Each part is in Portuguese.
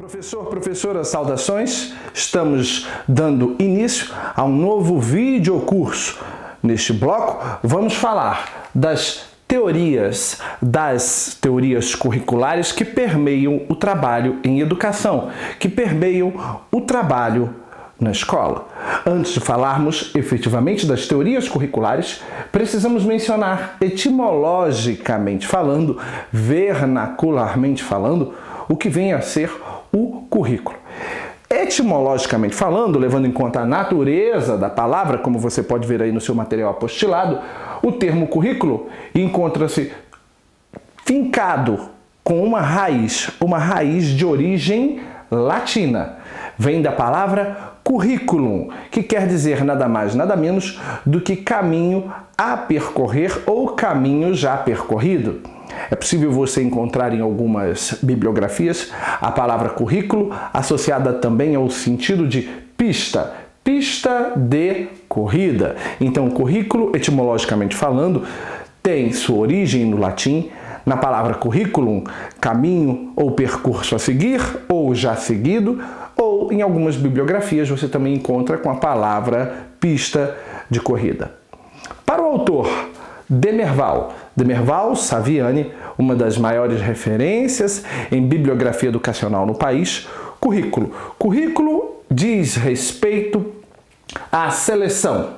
Professor, professora, saudações! Estamos dando início a um novo videocurso. Neste bloco, vamos falar das teorias curriculares que permeiam o trabalho em educação, que permeiam o trabalho na escola. Antes de falarmos efetivamente das teorias curriculares, precisamos mencionar, etimologicamente falando, vernacularmente falando, o que vem a ser o currículo. Etimologicamente falando, levando em conta a natureza da palavra, como você pode ver aí no seu material apostilado, o termo currículo encontra-se fincado com uma raiz de origem latina. Vem da palavra curriculum, que quer dizer nada mais, nada menos do que caminho a percorrer ou caminho já percorrido. É possível você encontrar em algumas bibliografias a palavra currículo associada também ao sentido de pista, pista de corrida. Então, o currículo, etimologicamente falando, tem sua origem no latim, na palavra curriculum, caminho ou percurso a seguir, ou já seguido, ou em algumas bibliografias você também encontra com a palavra pista de corrida. Para o autor Demerval Saviani, uma das maiores referências em bibliografia educacional no país, currículo. Currículo diz respeito à seleção,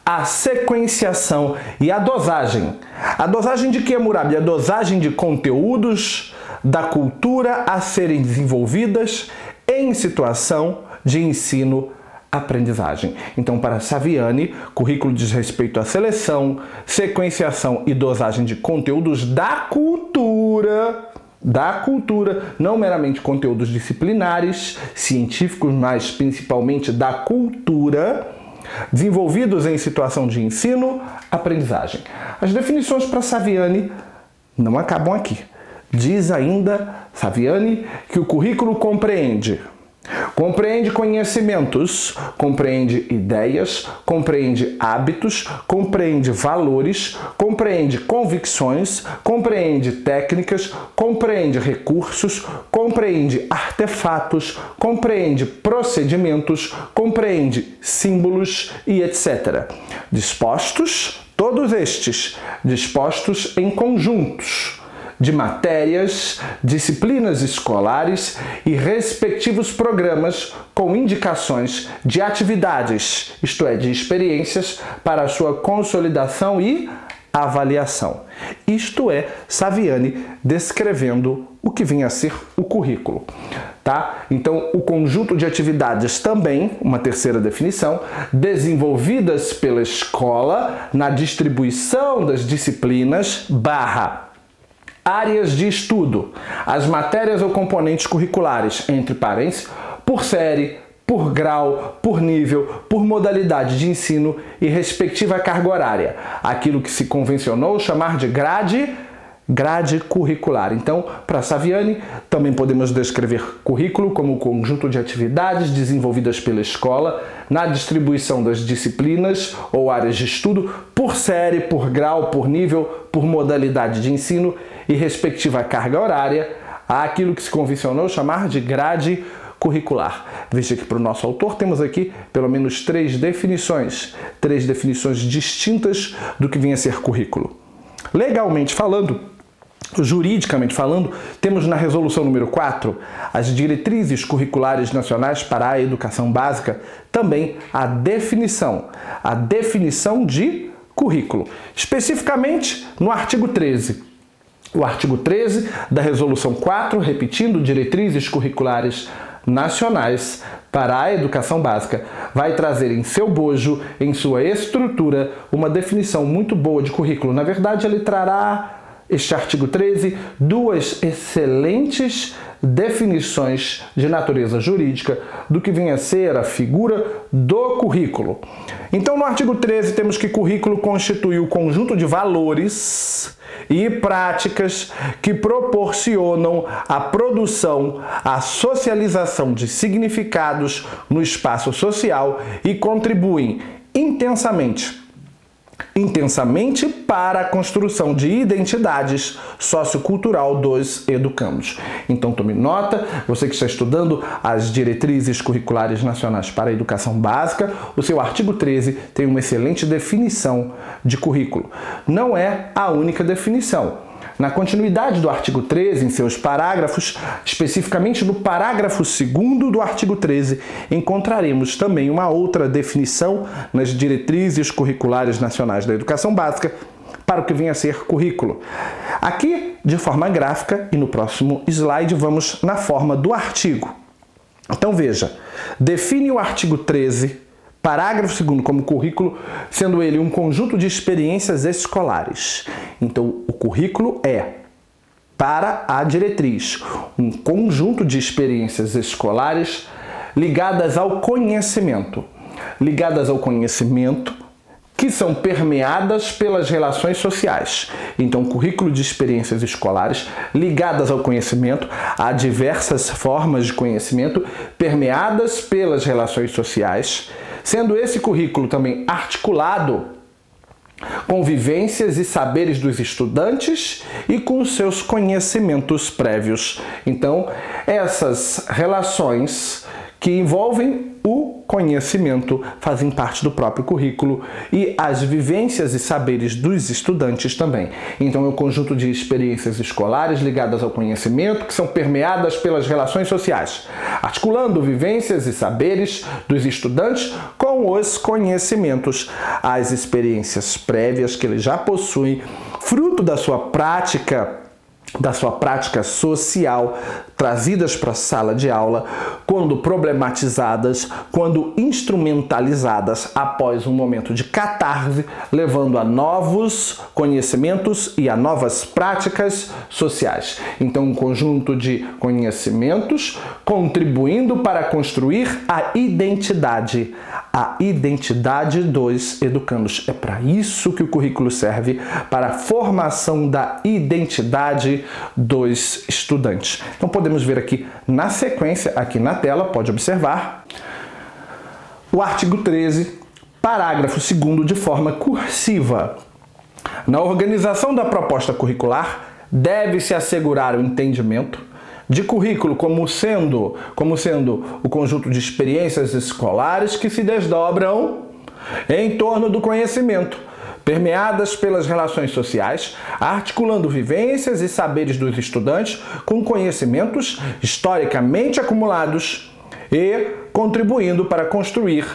à sequenciação e à dosagem. A dosagem de quê, Murabi? A dosagem de conteúdos da cultura a serem desenvolvidas em situação de ensino-aprendizagem. Então, para Saviani, currículo diz respeito à seleção, sequenciação e dosagem de conteúdos da cultura, não meramente conteúdos disciplinares, científicos, mas principalmente da cultura, desenvolvidos em situação de ensino-aprendizagem. As definições para Saviani não acabam aqui. Diz ainda Saviani que o currículo compreende conhecimentos, compreende ideias, compreende hábitos, compreende valores, compreende convicções, compreende técnicas, compreende recursos, compreende artefatos, compreende procedimentos, compreende símbolos e etc. Dispostos, todos estes, dispostos em conjuntos de matérias, disciplinas escolares e respectivos programas com indicações de atividades, isto é, de experiências para a sua consolidação e avaliação. Isto é, Saviani descrevendo o que vinha a ser o currículo. Tá? Então, o conjunto de atividades também, uma terceira definição, desenvolvidas pela escola na distribuição das disciplinas áreas de estudo, as matérias ou componentes curriculares, entre parênteses, por série, por grau, por nível, por modalidade de ensino e respectiva carga horária. Aquilo que se convencionou chamar de grade curricular. Então, para Saviani, também podemos descrever currículo como o conjunto de atividades desenvolvidas pela escola na distribuição das disciplinas ou áreas de estudo por série, por grau, por nível, por modalidade de ensino e respectiva carga horária, aquilo que se convencionou chamar de grade curricular. Veja que para o nosso autor temos aqui pelo menos três definições distintas do que vinha a ser currículo. Legalmente falando, juridicamente falando, temos na resolução número 4, as diretrizes curriculares nacionais para a educação básica, também a definição de currículo. Especificamente no artigo 13. O artigo 13 da resolução 4, repetindo, diretrizes curriculares nacionais para a educação básica, vai trazer em seu bojo, em sua estrutura, uma definição muito boa de currículo. Na verdade, ele trará, este artigo 13, duas excelentes definições de natureza jurídica do que vem a ser a figura do currículo. Então, no artigo 13, temos que currículo constitui o conjunto de valores e práticas que proporcionam a produção, a socialização de significados no espaço social e contribuem intensamente intensamente para a construção de identidades sociocultural dos educandos. Então tome nota, você que está estudando as diretrizes curriculares nacionais para a educação básica, o seu artigo 13 tem uma excelente definição de currículo. Não é a única definição. Na continuidade do artigo 13, em seus parágrafos, especificamente no parágrafo 2º do artigo 13, encontraremos também uma outra definição nas diretrizes curriculares nacionais da educação básica para o que vem a ser currículo. Aqui, de forma gráfica, e no próximo slide, vamos na forma do artigo. Então veja, define o artigo 13, parágrafo 2º como currículo, sendo ele um conjunto de experiências escolares. Então, o currículo é, para a diretriz, um conjunto de experiências escolares ligadas ao conhecimento. Ligadas ao conhecimento que são permeadas pelas relações sociais. Então, currículo de experiências escolares ligadas ao conhecimento, a diversas formas de conhecimento permeadas pelas relações sociais, sendo esse currículo também articulado com vivências e saberes dos estudantes e com seus conhecimentos prévios. Então, essas relações que envolvem o conhecimento fazem parte do próprio currículo e as vivências e saberes dos estudantes também. Então é um conjunto de experiências escolares ligadas ao conhecimento que são permeadas pelas relações sociais, articulando vivências e saberes dos estudantes com os conhecimentos, as experiências prévias que eles já possuem, fruto da sua prática social, trazidas para a sala de aula, quando problematizadas, quando instrumentalizadas após um momento de catarse, levando a novos conhecimentos e a novas práticas sociais. Então, um conjunto de conhecimentos contribuindo para construir a identidade dos educandos. É para isso que o currículo serve, para a formação da identidade dos estudantes. Então podemos ver aqui na sequência, aqui na tela, pode observar, o artigo 13, parágrafo 2º de forma cursiva. Na organização da proposta curricular, deve-se assegurar o entendimento de currículo como sendo o conjunto de experiências escolares que se desdobram em torno do conhecimento, permeadas pelas relações sociais, articulando vivências e saberes dos estudantes com conhecimentos historicamente acumulados e contribuindo para construir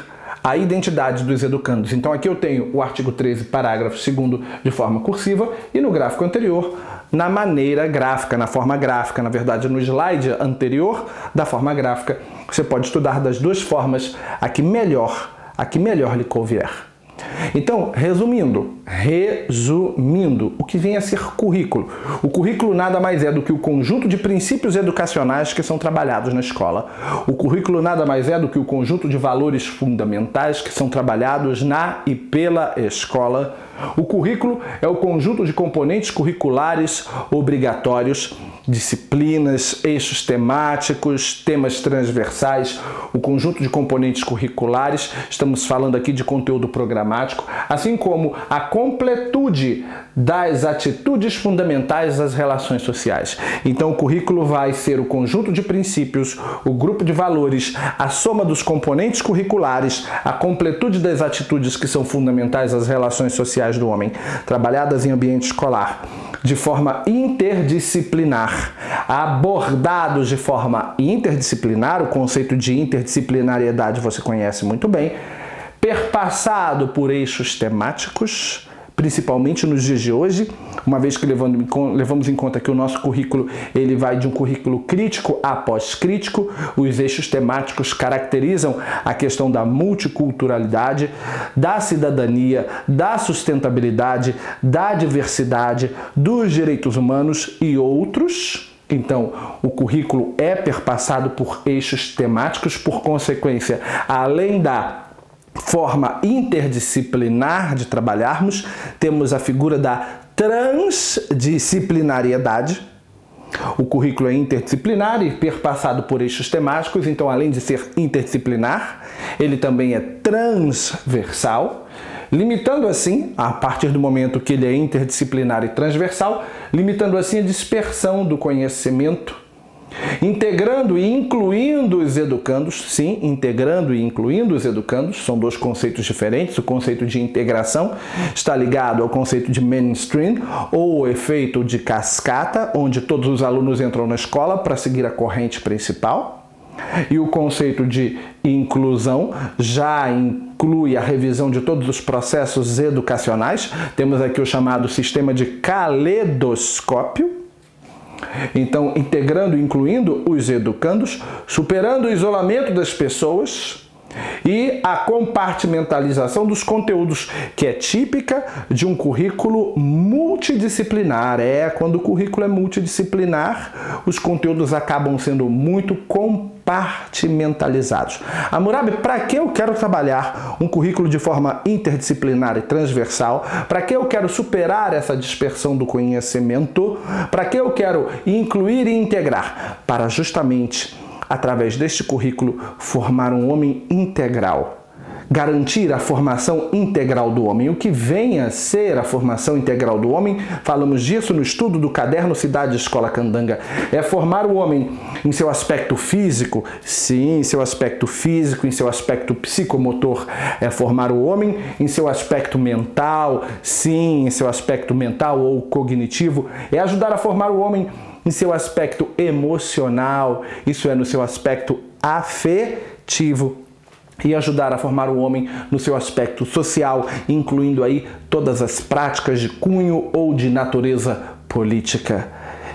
a identidade dos educandos. Então aqui eu tenho o artigo 13, parágrafo 2º de forma cursiva e no gráfico anterior, na maneira gráfica, na forma gráfica, na verdade no slide anterior da forma gráfica, você pode estudar das duas formas, a que melhor lhe convier. Então, resumindo, o que vem a ser currículo? O currículo nada mais é do que o conjunto de princípios educacionais que são trabalhados na escola. O currículo nada mais é do que o conjunto de valores fundamentais que são trabalhados na e pela escola. O currículo é o conjunto de componentes curriculares obrigatórios, disciplinas, eixos temáticos, temas transversais, o conjunto de componentes curriculares, estamos falando aqui de conteúdo programático, assim como a completude das atitudes fundamentais das relações sociais. Então o currículo vai ser o conjunto de princípios, o grupo de valores, a soma dos componentes curriculares, a completude das atitudes que são fundamentais às relações sociais do homem, trabalhadas em ambiente escolar, de forma interdisciplinar, abordados de forma interdisciplinar, o conceito de interdisciplinariedade você conhece muito bem, perpassado por eixos temáticos, principalmente nos dias de hoje, uma vez que levamos em conta que o nosso currículo ele vai de um currículo crítico a pós-crítico, os eixos temáticos caracterizam a questão da multiculturalidade, da cidadania, da sustentabilidade, da diversidade, dos direitos humanos e outros. Então, o currículo é perpassado por eixos temáticos, por consequência, além da forma interdisciplinar de trabalharmos, temos a figura da transdisciplinariedade. O currículo é interdisciplinar e perpassado por eixos temáticos, então além de ser interdisciplinar, ele também é transversal. limitando assim, a partir do momento que ele é interdisciplinar e transversal, limitando assim a dispersão do conhecimento, integrando e incluindo os educandos, sim, integrando e incluindo os educandos, são dois conceitos diferentes. O conceito de integração está ligado ao conceito de mainstream, ou o efeito de cascata, onde todos os alunos entram na escola para seguir a corrente principal. E o conceito de inclusão já inclui a revisão de todos os processos educacionais. Temos aqui o chamado sistema de caleidoscópio. Então, integrando e incluindo os educandos, superando o isolamento das pessoas e a compartimentalização dos conteúdos, que é típica de um currículo multidisciplinar. Quando o currículo é multidisciplinar, os conteúdos acabam sendo muito compartimentalizados. Hammurabi, para que eu quero trabalhar um currículo de forma interdisciplinar e transversal? Para que eu quero superar essa dispersão do conhecimento? Para que eu quero incluir e integrar? Para justamente, através deste currículo, formar um homem integral. Garantir a formação integral do homem. O que vem a ser a formação integral do homem, falamos disso no estudo do caderno Cidade Escola Candanga, é formar o homem em seu aspecto físico, sim, em seu aspecto físico, em seu aspecto psicomotor, é formar o homem em seu aspecto mental, sim, em seu aspecto mental ou cognitivo, é ajudar a formar o homem em seu aspecto emocional, isso é, no seu aspecto afetivo, e ajudar a formar o homem no seu aspecto social, incluindo aí todas as práticas de cunho ou de natureza política.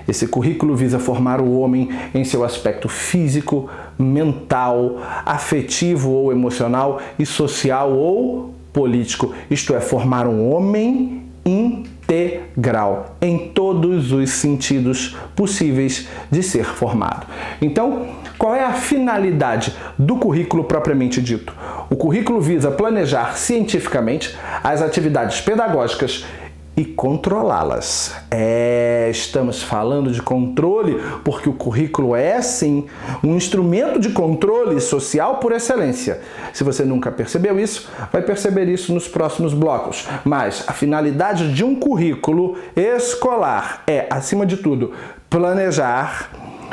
Esse currículo visa formar o homem em seu aspecto físico, mental, afetivo ou emocional e social ou político, isto é, formar um homem integral em todos os sentidos possíveis de ser formado. Então, qual é a finalidade do currículo propriamente dito? O currículo visa planejar cientificamente as atividades pedagógicas e controlá-las. Estamos falando de controle, porque o currículo é, sim, um instrumento de controle social por excelência. Se você nunca percebeu isso, vai perceber isso nos próximos blocos. Mas a finalidade de um currículo escolar é, acima de tudo, planejar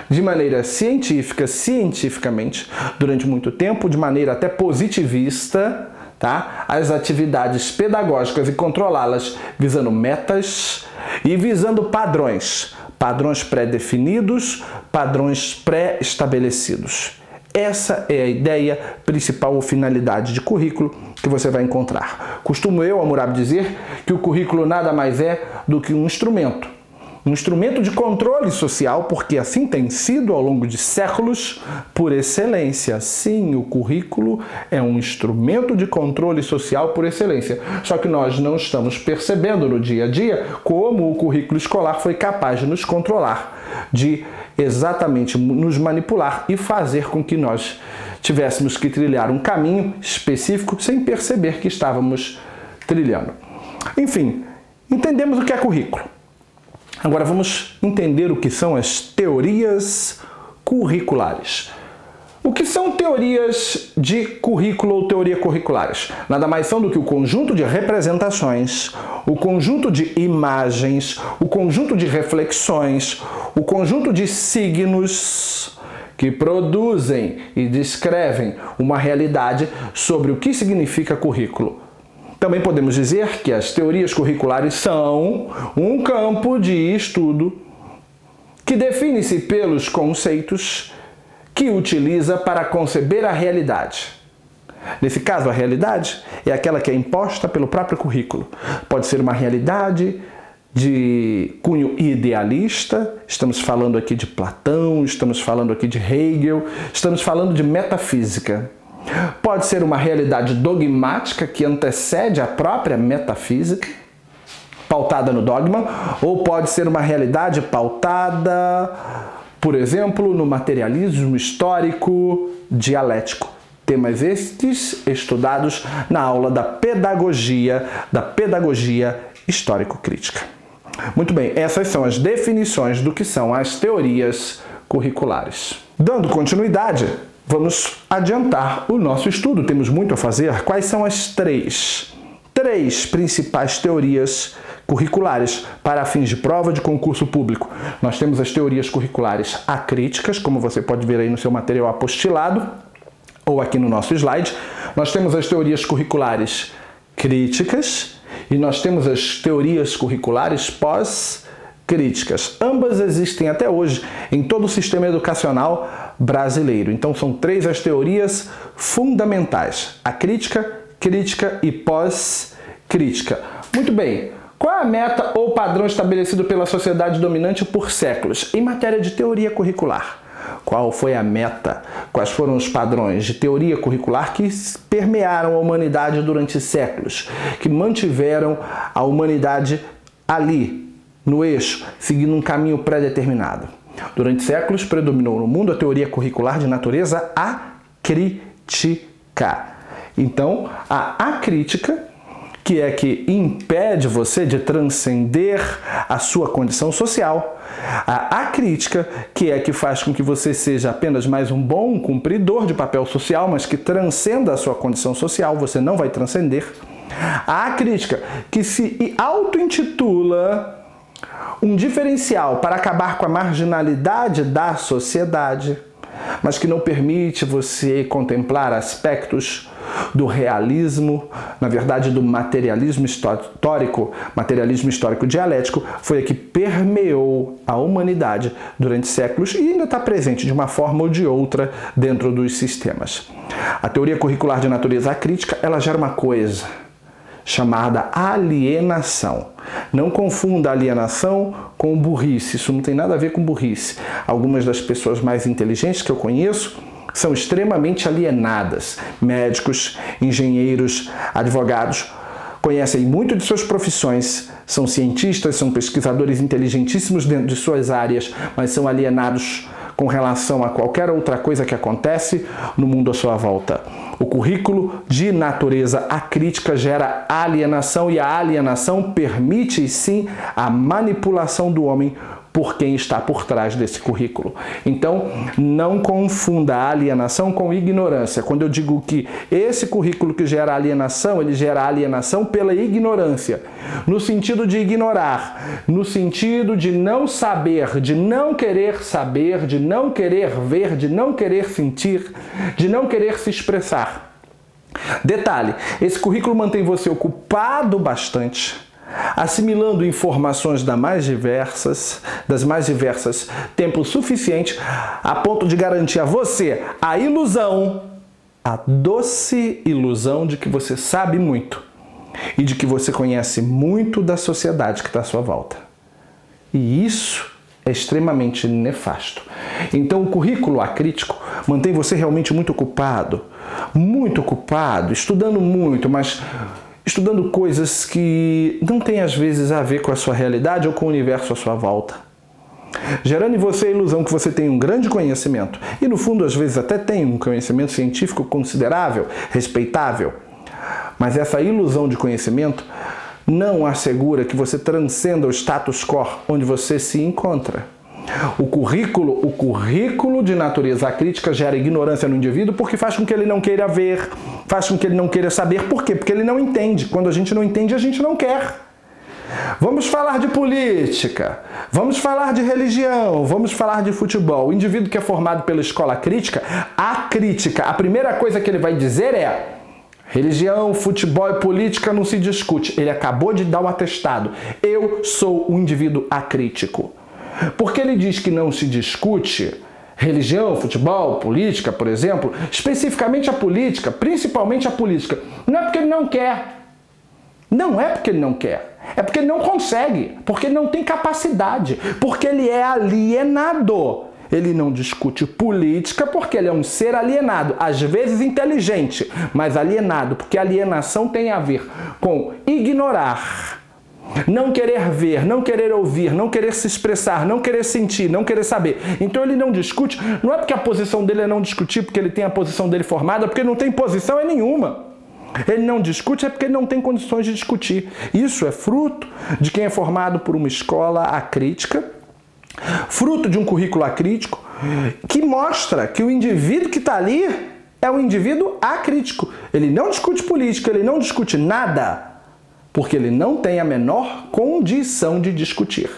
de maneira científica, cientificamente, durante muito tempo, de maneira até positivista, as atividades pedagógicas e controlá-las visando metas e visando padrões pré-definidos, padrões pré-estabelecidos. Essa é a ideia principal ou finalidade de currículo que você vai encontrar. Costumo eu, Hammurabi, dizer que o currículo nada mais é do que um instrumento de controle social, porque assim tem sido ao longo de séculos por excelência. Sim, o currículo é um instrumento de controle social por excelência. Só que nós não estamos percebendo no dia a dia como o currículo escolar foi capaz de nos controlar, de exatamente nos manipular e fazer com que nós tivéssemos que trilhar um caminho específico sem perceber que estávamos trilhando. Enfim, entendemos o que é currículo. Agora vamos entender o que são as teorias curriculares. O que são teorias de currículo ou teoria curriculares? Nada mais são do que o conjunto de representações, o conjunto de imagens, o conjunto de reflexões, o conjunto de signos que produzem e descrevem uma realidade sobre o que significa currículo. Também podemos dizer que as teorias curriculares são um campo de estudo que define-se pelos conceitos que utiliza para conceber a realidade. Nesse caso, a realidade é aquela que é imposta pelo próprio currículo. Pode ser uma realidade de cunho idealista, estamos falando aqui de Platão, estamos falando aqui de Hegel, estamos falando de metafísica. Pode ser uma realidade dogmática que antecede a própria metafísica, pautada no dogma, ou pode ser uma realidade pautada, por exemplo, no materialismo histórico dialético. Temas estes estudados na aula da pedagogia histórico-crítica. Muito bem, essas são as definições do que são as teorias curriculares. Dando continuidade, vamos adiantar o nosso estudo. Temos muito a fazer. Quais são as 3 3 principais teorias curriculares para fins de prova de concurso público. Nós temos as teorias curriculares acríticas, como você pode ver aí no seu material apostilado, ou aqui no nosso slide. Nós temos as teorias curriculares críticas e nós temos as teorias curriculares pós-críticas. Ambas existem até hoje em todo o sistema educacional brasileiro. Então são 3 as teorias fundamentais: a crítica, crítica e pós-crítica. Muito bem. Qual é a meta ou padrão estabelecido pela sociedade dominante por séculos em matéria de teoria curricular? Qual foi a meta? Quais foram os padrões de teoria curricular que permearam a humanidade durante séculos, que mantiveram a humanidade ali, no eixo, seguindo um caminho pré-determinado? Durante séculos predominou no mundo a teoria curricular de natureza acrítica. Então, a acrítica, que é que impede você de transcender a sua condição social. A acrítica, que é que faz com que você seja apenas mais um bom cumpridor de papel social, mas que transcenda a sua condição social, você não vai transcender. A acrítica, que se auto-intitula um diferencial para acabar com a marginalidade da sociedade, mas que não permite você contemplar aspectos do realismo, na verdade do materialismo histórico dialético, foi a que permeou a humanidade durante séculos e ainda está presente de uma forma ou de outra dentro dos sistemas. A teoria curricular de natureza acrítica, ela gera uma coisa chamada alienação. Não confunda alienação com burrice, isso não tem nada a ver com burrice. Algumas das pessoas mais inteligentes que eu conheço são extremamente alienadas. Médicos, engenheiros, advogados, conhecem muito de suas profissões, são cientistas, são pesquisadores inteligentíssimos dentro de suas áreas, mas são alienados com relação a qualquer outra coisa que acontece no mundo à sua volta. O currículo de natureza acrítica gera alienação e a alienação permite, sim, a manipulação do homem por quem está por trás desse currículo. Então, não confunda a alienação com ignorância. Quando eu digo que esse currículo que gera alienação, ele gera alienação pela ignorância, no sentido de ignorar, no sentido de não saber, de não querer saber, de não querer ver, de não querer sentir, de não querer se expressar. Detalhe, esse currículo mantém você ocupado bastante, assimilando informações das mais diversas, tempo suficiente a ponto de garantir a você a ilusão, a doce ilusão de que você sabe muito e de que você conhece muito da sociedade que está à sua volta. E isso é extremamente nefasto. Então o currículo acrítico mantém você realmente muito ocupado, estudando muito, mas estudando coisas que não têm às vezes a ver com a sua realidade ou com o universo à sua volta. Gerando em você a ilusão que você tem um grande conhecimento e no fundo às vezes até tem um conhecimento científico considerável, respeitável. Mas essa ilusão de conhecimento não assegura que você transcenda o status quo onde você se encontra. O currículo de natureza acrítica gera ignorância no indivíduo porque faz com que ele não queira ver, faz com que ele não queira saber. Por quê? Porque ele não entende. Quando a gente não entende, a gente não quer. Vamos falar de política, vamos falar de religião, vamos falar de futebol. O indivíduo que é formado pela escola crítica, a primeira coisa que ele vai dizer é: religião, futebol e política não se discute. Ele acabou de dar um atestado. Eu sou um indivíduo acrítico. Porque ele diz que não se discute religião, futebol, política, por exemplo, especificamente a política, principalmente a política. Não é porque ele não quer. Não é porque ele não quer. É porque ele não consegue. Porque ele não tem capacidade. Porque ele é alienado. Ele não discute política porque ele é um ser alienado, às vezes inteligente, mas alienado, porque alienação tem a ver com ignorar, não querer ver, não querer ouvir, não querer se expressar, não querer sentir, não querer saber. Então ele não discute, não é porque a posição dele é não discutir, porque ele tem a posição dele formada, porque não tem posição nenhuma. Ele não discute é porque ele não tem condições de discutir. Isso é fruto de quem é formado por uma escola acrítica, fruto de um currículo acrítico, que mostra que o indivíduo que está ali é um indivíduo acrítico. Ele não discute política, ele não discute nada, porque ele não tem a menor condição de discutir.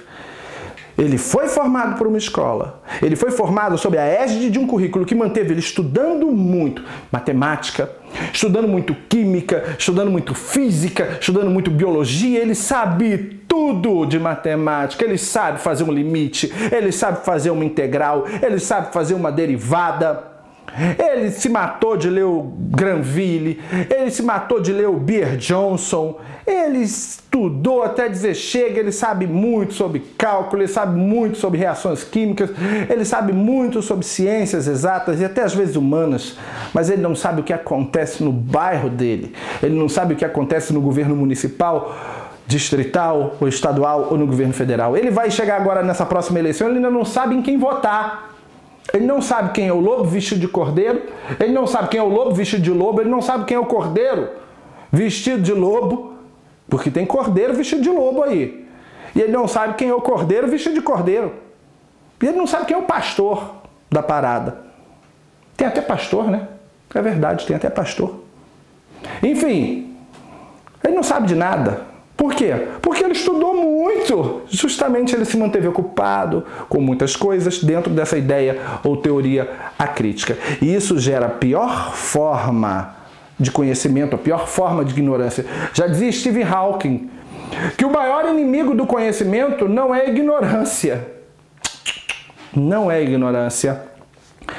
Ele foi formado por uma escola, ele foi formado sob a égide de um currículo que manteve ele estudando muito matemática, estudando muito química, estudando muito física, estudando muito biologia. Ele sabe tudo de matemática, ele sabe fazer um limite, ele sabe fazer uma integral, ele sabe fazer uma derivada. Ele se matou de ler o Granville, ele se matou de ler o Beer Johnson, ele estudou até dizer chega, ele sabe muito sobre cálculo, ele sabe muito sobre reações químicas, ele sabe muito sobre ciências exatas e até às vezes humanas, mas ele não sabe o que acontece no bairro dele, ele não sabe o que acontece no governo municipal, distrital ou estadual ou no governo federal. Ele vai chegar agora nessa próxima eleição, ele ainda não sabe em quem votar. Ele não sabe quem é o lobo vestido de cordeiro, ele não sabe quem é o lobo vestido de lobo, ele não sabe quem é o cordeiro vestido de lobo, porque tem cordeiro vestido de lobo aí. E ele não sabe quem é o cordeiro vestido de cordeiro. E ele não sabe quem é o pastor da parada. Tem até pastor, né? É verdade, tem até pastor. Enfim, ele não sabe de nada. Por quê? Porque ele estudou muito. Justamente ele se manteve ocupado com muitas coisas dentro dessa ideia ou teoria acrítica. E isso gera a pior forma de conhecimento, a pior forma de ignorância. Já dizia Stephen Hawking que o maior inimigo do conhecimento não é a ignorância. Não é a ignorância,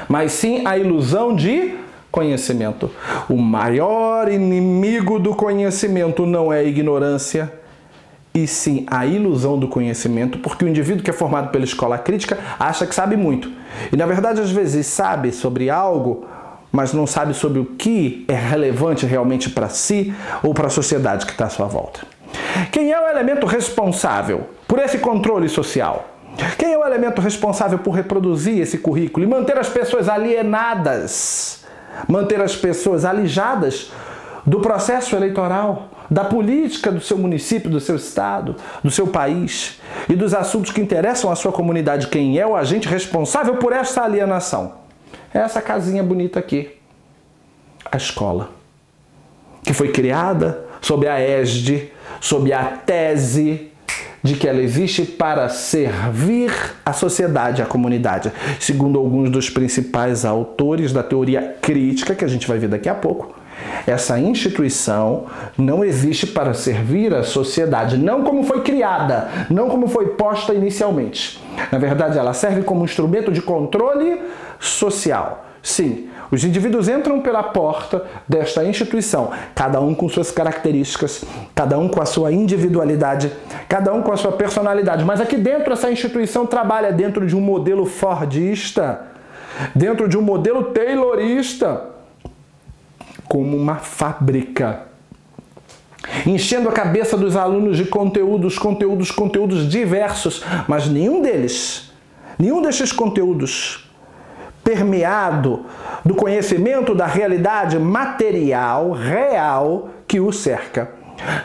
mas sim a ilusão de conhecimento. O maior inimigo do conhecimento não é a ignorância, e sim a ilusão do conhecimento, porque o indivíduo que é formado pela escola crítica acha que sabe muito. E na verdade às vezes sabe sobre algo, mas não sabe sobre o que é relevante realmente para si ou para a sociedade que está à sua volta. Quem é o elemento responsável por esse controle social? Quem é o elemento responsável por reproduzir esse currículo e manter as pessoas alienadas? Manter as pessoas alijadas do processo eleitoral, da política do seu município, do seu estado, do seu país e dos assuntos que interessam à sua comunidade. Quem é o agente responsável por essa alienação? É essa casinha bonita aqui, a escola, que foi criada sob a égide, sob a tese de que ela existe para servir a sociedade, a comunidade. Segundo alguns dos principais autores da teoria crítica, que a gente vai ver daqui a pouco, essa instituição não existe para servir a sociedade, não como foi criada, não como foi posta inicialmente. Na verdade, ela serve como instrumento de controle social. Sim, os indivíduos entram pela porta desta instituição, cada um com suas características, cada um com a sua individualidade, cada um com a sua personalidade. Mas aqui dentro essa instituição trabalha dentro de um modelo fordista, dentro de um modelo taylorista, como uma fábrica, enchendo a cabeça dos alunos de conteúdos diversos, mas nenhum destes conteúdos permeado do conhecimento da realidade material, real, que o cerca.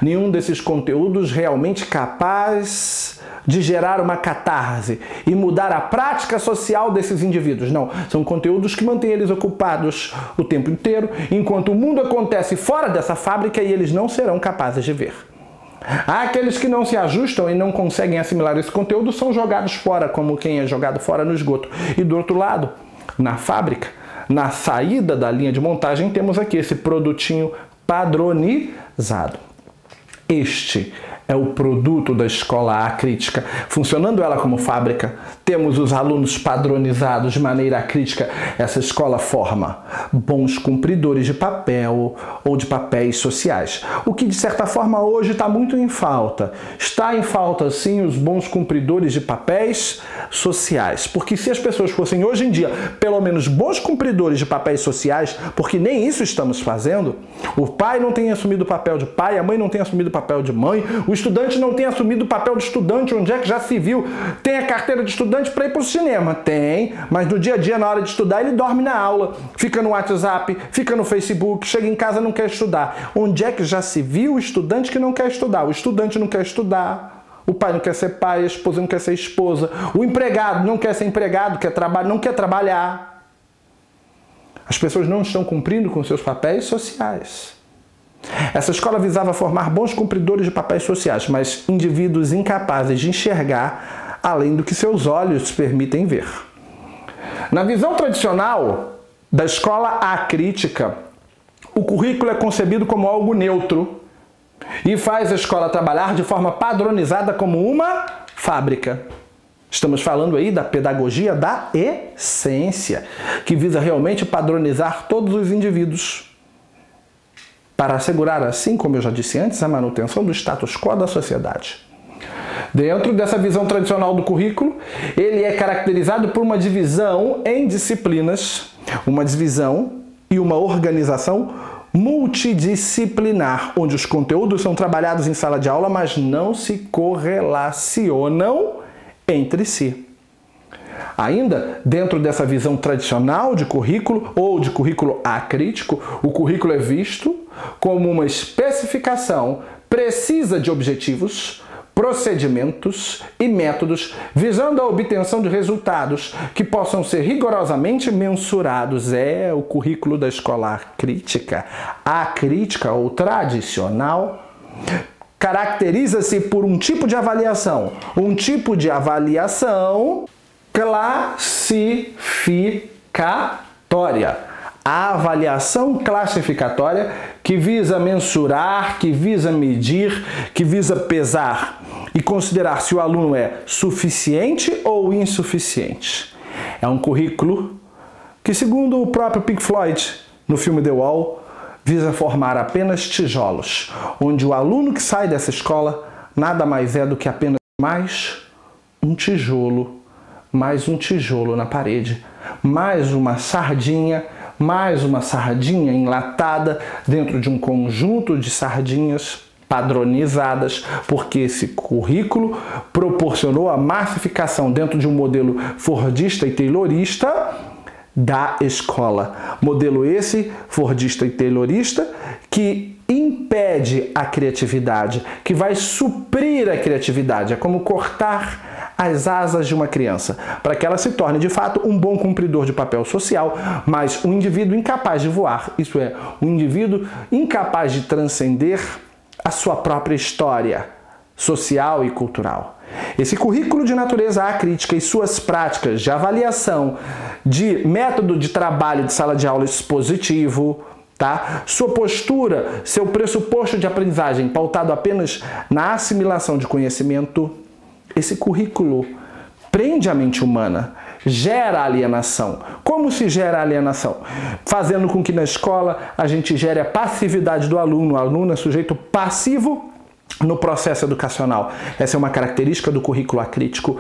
Nenhum desses conteúdos realmente capaz de gerar uma catarse e mudar a prática social desses indivíduos. Não, são conteúdos que mantêm eles ocupados o tempo inteiro, enquanto o mundo acontece fora dessa fábrica e eles não serão capazes de ver. Aqueles que não se ajustam e não conseguem assimilar esse conteúdo são jogados fora, como quem é jogado fora no esgoto. E do outro lado, na fábrica, na saída da linha de montagem, temos aqui esse produtinho padronizado. Este é o produto da escola acrítica. Funcionando ela como fábrica, temos os alunos padronizados de maneira acrítica. Essa escola forma bons cumpridores de papel ou de papéis sociais. O que, de certa forma, hoje está muito em falta. Está em falta, sim, os bons cumpridores de papéis sociais. Porque se as pessoas fossem, hoje em dia, pelo menos bons cumpridores de papéis sociais, porque nem isso estamos fazendo, o pai não tem assumido o papel de pai, a mãe não tem assumido o papel de mãe, o estudante não tem assumido o papel de estudante, onde é que já se viu? Tem a carteira de estudante para ir para o cinema? Tem, mas no dia a dia, na hora de estudar, ele dorme na aula, fica no WhatsApp, fica no Facebook, chega em casa e não quer estudar. Onde é que já se viu o estudante que não quer estudar? O estudante não quer estudar, o pai não quer ser pai, a esposa não quer ser esposa, o empregado não quer ser empregado, não quer trabalhar. As pessoas não estão cumprindo com seus papéis sociais. Essa escola visava formar bons cumpridores de papéis sociais, mas indivíduos incapazes de enxergar além do que seus olhos permitem ver. Na visão tradicional da escola acrítica, o currículo é concebido como algo neutro e faz a escola trabalhar de forma padronizada como uma fábrica. Estamos falando aí da pedagogia da essência, que visa realmente padronizar todos os indivíduos, para assegurar, assim como eu já disse antes, a manutenção do status quo da sociedade. Dentro dessa visão tradicional do currículo, ele é caracterizado por uma divisão em disciplinas, uma divisão e uma organização multidisciplinar, onde os conteúdos são trabalhados em sala de aula, mas não se correlacionam entre si. Ainda dentro dessa visão tradicional de currículo ou de currículo acrítico, o currículo é visto como uma especificação precisa de objetivos, procedimentos e métodos visando a obtenção de resultados que possam ser rigorosamente mensurados. É o currículo da escola acrítica. A crítica ou tradicional caracteriza-se por um tipo de avaliação classificatória. A avaliação classificatória que visa mensurar, que visa medir, que visa pesar e considerar se o aluno é suficiente ou insuficiente. É um currículo que, segundo o próprio Pink Floyd, no filme The Wall, visa formar apenas tijolos, onde o aluno que sai dessa escola nada mais é do que apenas mais um tijolo na parede, mais uma sardinha enlatada dentro de um conjunto de sardinhas padronizadas, porque esse currículo proporcionou a massificação dentro de um modelo fordista e taylorista da escola. Modelo esse, fordista e taylorista, que impede a criatividade, que vai suprir a criatividade. É como cortar as asas de uma criança, para que ela se torne de fato um bom cumpridor de papel social, mas um indivíduo incapaz de voar, isso é, um indivíduo incapaz de transcender a sua própria história social e cultural. Esse currículo de natureza acrítica e suas práticas de avaliação, de método de trabalho de sala de aula expositivo, sua postura, seu pressuposto de aprendizagem pautado apenas na assimilação de conhecimento, esse currículo prende a mente humana, gera alienação. Como se gera alienação? Fazendo com que na escola a gente gere a passividade do aluno. O aluno é sujeito passivo no processo educacional. Essa é uma característica do currículo acrítico.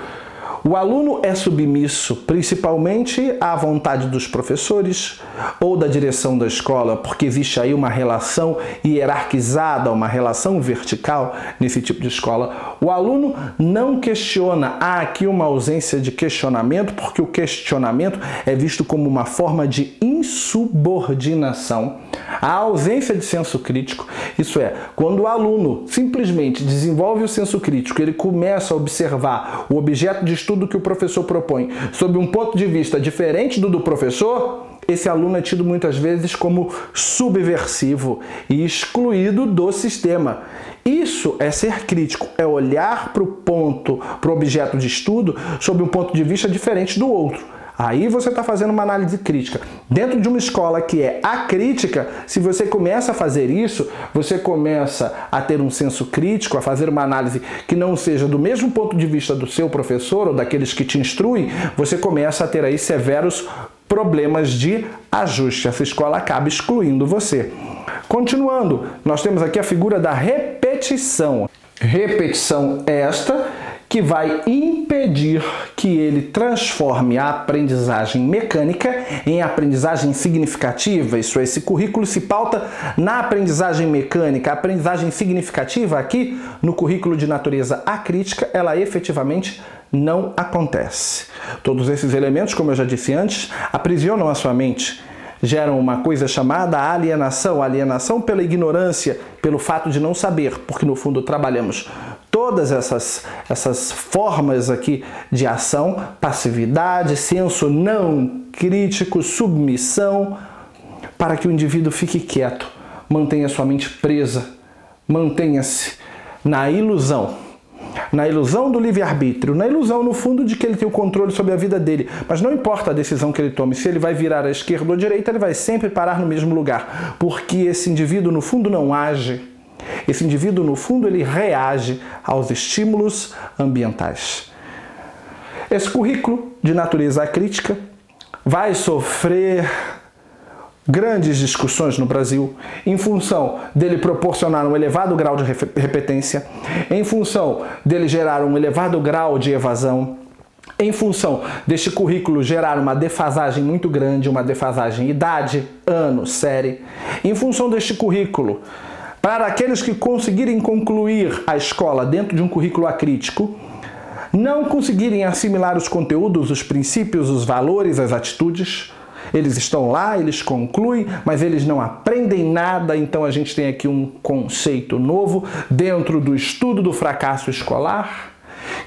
O aluno é submisso principalmente à vontade dos professores ou da direção da escola, porque existe aí uma relação hierarquizada, uma relação vertical nesse tipo de escola. O aluno não questiona, há aqui uma ausência de questionamento, porque o questionamento é visto como uma forma de insubordinação. A ausência de senso crítico, isso é, quando o aluno simplesmente desenvolve o senso crítico, ele começa a observar o objeto de estudo que o professor propõe sob um ponto de vista diferente do professor, esse aluno é tido muitas vezes como subversivo e excluído do sistema. Isso é ser crítico, é olhar para o objeto de estudo sob um ponto de vista diferente do outro. Aí você está fazendo uma análise crítica. Dentro de uma escola que é acrítica, se você começa a fazer isso, você começa a ter um senso crítico, a fazer uma análise que não seja do mesmo ponto de vista do seu professor ou daqueles que te instruem, você começa a ter aí severos problemas de ajuste. Essa escola acaba excluindo você. Continuando, nós temos aqui a figura da repetição. Repetição esta que vai impedir que ele transforme a aprendizagem mecânica em aprendizagem significativa. Isso é, esse currículo se pauta na aprendizagem mecânica. A aprendizagem significativa aqui, no currículo de natureza acrítica, ela efetivamente não acontece. Todos esses elementos, como eu já disse antes, aprisionam a sua mente, geram uma coisa chamada alienação pela ignorância, pelo fato de não saber, porque no fundo trabalhamos todas essas formas aqui de ação, passividade, senso não crítico, submissão, para que o indivíduo fique quieto, mantenha sua mente presa, mantenha-se na ilusão do livre-arbítrio, na ilusão, no fundo, de que ele tem o controle sobre a vida dele. Mas não importa a decisão que ele tome, se ele vai virar à esquerda ou à direita, ele vai sempre parar no mesmo lugar, porque esse indivíduo, no fundo, não age. Esse indivíduo, no fundo, ele reage aos estímulos ambientais. Esse currículo de natureza crítica vai sofrer grandes discussões no Brasil, em função dele proporcionar um elevado grau de repetência, em função dele gerar um elevado grau de evasão, em função deste currículo gerar uma defasagem muito grande, uma defasagem idade, ano, série, em função deste currículo, para aqueles que conseguirem concluir a escola dentro de um currículo acrítico, não conseguirem assimilar os conteúdos, os princípios, os valores, as atitudes. Eles estão lá, eles concluem, mas eles não aprendem nada. Então a gente tem aqui um conceito novo dentro do estudo do fracasso escolar,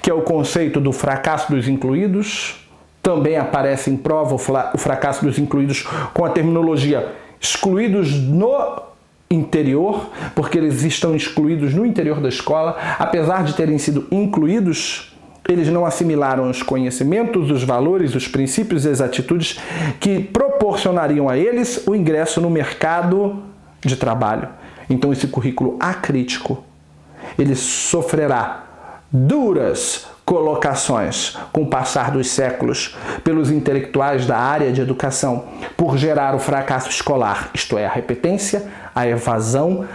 que é o conceito do fracasso dos incluídos. Também aparece em prova o fracasso dos incluídos com a terminologia excluídos no interior, porque eles estão excluídos no interior da escola, apesar de terem sido incluídos. Eles não assimilaram os conhecimentos, os valores, os princípios e as atitudes que proporcionariam a eles o ingresso no mercado de trabalho. Então esse currículo acrítico, ele sofrerá duras colocações com o passar dos séculos pelos intelectuais da área de educação por gerar o fracasso escolar, isto é, a repetência, a evasão,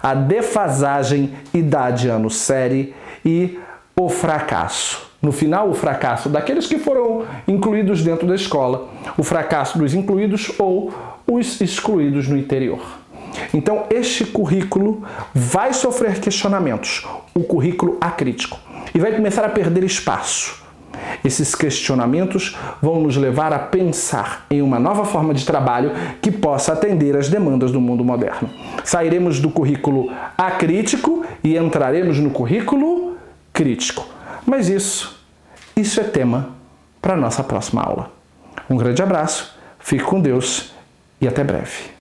a defasagem idade, ano, série e o fracasso. No final, o fracasso daqueles que foram incluídos dentro da escola, o fracasso dos incluídos ou os excluídos no interior. Então, este currículo vai sofrer questionamentos, o currículo acrítico, e vai começar a perder espaço. Esses questionamentos vão nos levar a pensar em uma nova forma de trabalho que possa atender às demandas do mundo moderno. Sairemos do currículo acrítico e entraremos no currículo crítico. Mas isso é tema para a nossa próxima aula. Um grande abraço, fique com Deus e até breve.